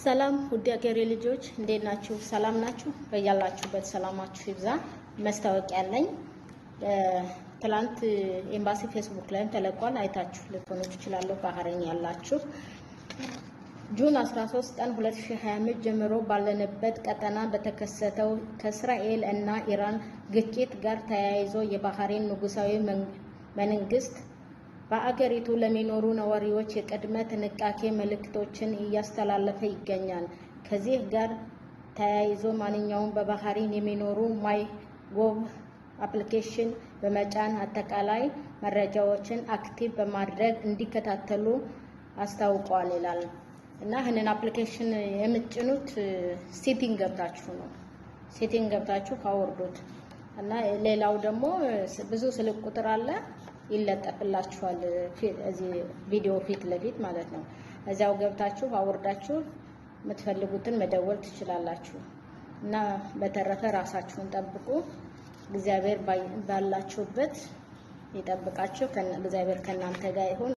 ሰላም ውድ አገሬ ልጆች እንዴት ናችሁ? ሰላም ናችሁ? በያላችሁበት ሰላማችሁ ይብዛ። መስታወቂያ አለኝ። ትላንት ኤምባሲ ፌስቡክ ላይ ተለቋል። አይታችሁ ልትሆኑ ትችላላችሁ። ባህረኝ ያላችሁ ጁን 13 ቀን 2025 ጀምሮ ባለንበት ቀጠና በተከሰተው ከእስራኤል እና ኢራን ግጭት ጋር ተያይዞ የባህሬን ንጉሳዊ መንግስት በአገሪቱ ለሚኖሩ ነዋሪዎች የቅድመ ጥንቃቄ መልእክቶችን እያስተላለፈ ይገኛል። ከዚህ ጋር ተያይዞ ማንኛውም በባህሬን የሚኖሩ ማይጎቭ አፕሊኬሽን በመጫን አጠቃላይ መረጃዎችን አክቲቭ በማድረግ እንዲከታተሉ አስታውቀዋል ይላል እና ይህንን አፕሊኬሽን የምትጭኑት ሴቲንግ ገብታችሁ ነው። ሴቲንግ ገብታችሁ አውርዱት እና ሌላው ደግሞ ብዙ ስልክ ቁጥር አለ ይለጠፍላችኋል እዚህ ቪዲዮ ፊት ለፊት ማለት ነው። እዛው ገብታችሁ አውርዳችሁ የምትፈልጉትን መደወል ትችላላችሁ እና በተረፈ ራሳችሁን ጠብቁ። እግዚአብሔር ባላችሁበት ይጠብቃችሁ። እግዚአብሔር ከእናንተ ጋር ይሁን።